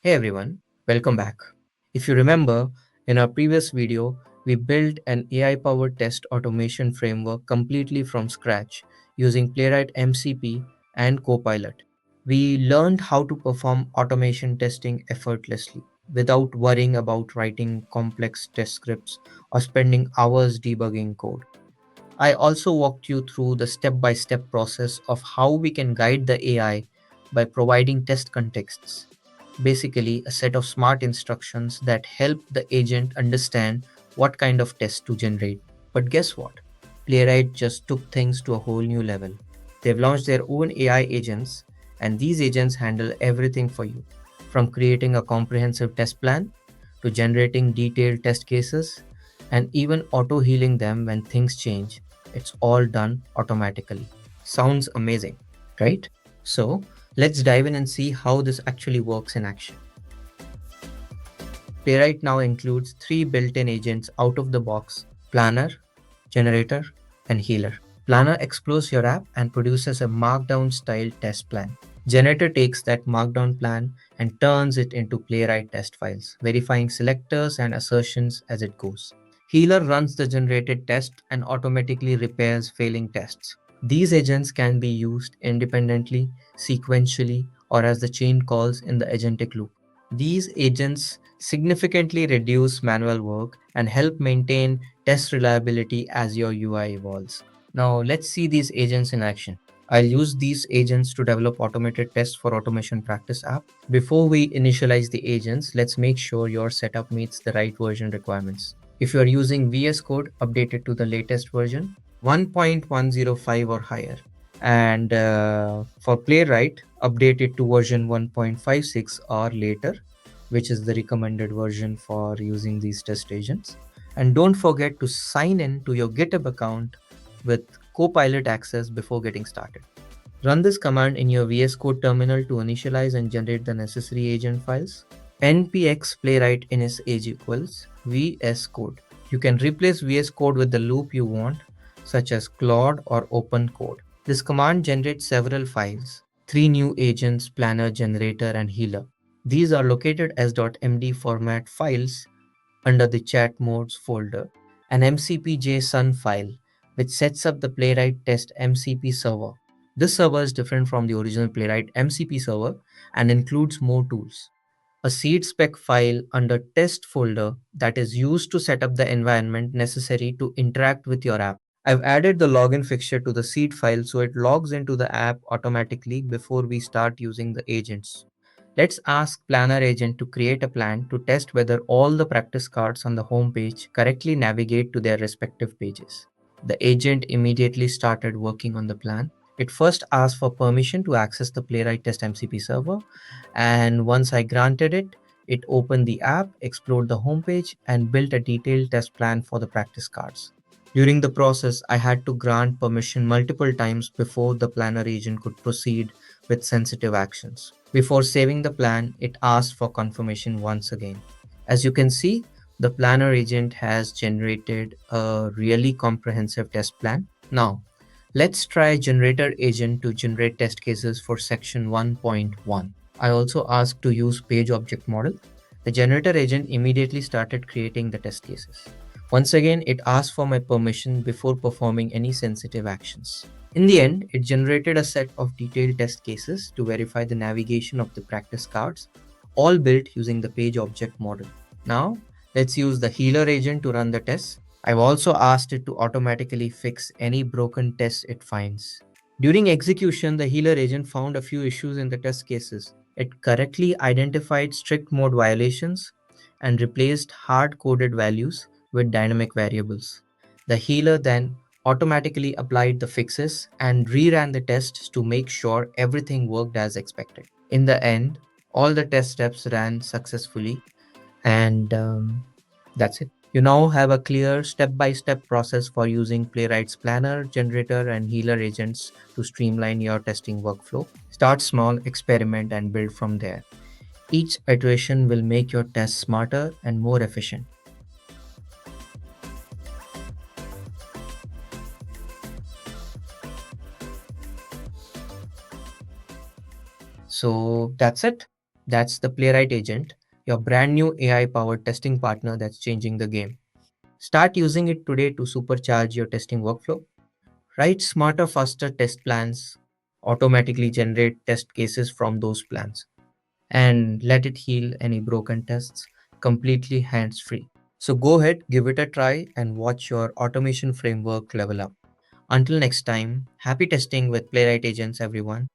Hey everyone, welcome back. If you remember, in our previous video, we built an AI powered test automation framework completely from scratch using Playwright MCP and Copilot. We learned how to perform automation testing effortlessly without worrying about writing complex test scripts or spending hours debugging code. I also walked you through the step by step process of how we can guide the AI by providing test contexts. Basically, a set of smart instructions that help the agent understand what kind of test to generate. But guess what? Playwright just took things to a whole new level. They've launched their own AI agents, and these agents handle everything for you from creating a comprehensive test plan to generating detailed test cases and even auto healing them when things change. It's all done automatically. Sounds amazing, right? So, let's dive in and see how this actually works in action. Playwright now includes three built-in agents out of the box: Planner, Generator, and Healer. Planner explores your app and produces a markdown style test plan. Generator takes that markdown plan and turns it into Playwright test files, verifying selectors and assertions as it goes. Healer runs the generated test and automatically repairs failing tests. These agents can be used independently, sequentially, or as the chain calls in the agentic loop. These agents significantly reduce manual work and help maintain test reliability as your UI evolves. Now, let's see these agents in action. I'll use these agents to develop automated tests for automation practice app. Before we initialize the agents, let's make sure your setup meets the right version requirements. If you are using VS Code, update it to the latest version, 1.105 or higher. And for Playwright, update it to version 1.56 or later, which is the recommended version for using these test agents. And don't forget to sign in to your GitHub account with Copilot access before getting started. Run this command in your VS Code terminal to initialize and generate the necessary agent files. npx playwright init age equals VS Code. You can replace VS Code with the loop you want, such as Claude or Open Code. This command generates several files, three new agents, Planner, Generator, and Healer. These are located as .md format files under the chat modes folder, an MCP.json file, which sets up the Playwright test MCP server. This server is different from the original Playwright MCP server and includes more tools. A seed spec file under test folder that is used to set up the environment necessary to interact with your app. I've added the login fixture to the seed file so it logs into the app automatically before we start using the agents. Let's ask Planner Agent to create a plan to test whether all the practice cards on the home page correctly navigate to their respective pages. The agent immediately started working on the plan. It first asked for permission to access the Playwright Test MCP server, and once I granted it, it opened the app, explored the homepage, and built a detailed test plan for the practice cards. During the process, I had to grant permission multiple times before the planner agent could proceed with sensitive actions. Before saving the plan, it asked for confirmation once again. As you can see, the planner agent has generated a really comprehensive test plan. Now, let's try generator agent to generate test cases for section 1.1. I also asked to use page object model. The generator agent immediately started creating the test cases. Once again, it asked for my permission before performing any sensitive actions. In the end, it generated a set of detailed test cases to verify the navigation of the practice cards, all built using the page object model. Now, let's use the healer agent to run the tests. I've also asked it to automatically fix any broken tests it finds. During execution, the healer agent found a few issues in the test cases. It correctly identified strict mode violations and replaced hard-coded values with dynamic variables. The healer then automatically applied the fixes and reran the tests to make sure everything worked as expected. In the end, all the test steps ran successfully, and that's it. You now have a clear step-by-step process for using Playwright's planner, generator, and healer agents to streamline your testing workflow. Start small, experiment, and build from there. Each iteration will make your tests smarter and more efficient. So that's it. That's the Playwright Agent, your brand new AI powered testing partner that's changing the game. Start using it today to supercharge your testing workflow. Write smarter, faster test plans, automatically generate test cases from those plans, and let it heal any broken tests completely hands free. So go ahead, give it a try, and watch your automation framework level up. Until next time, happy testing with Playwright Agents, everyone.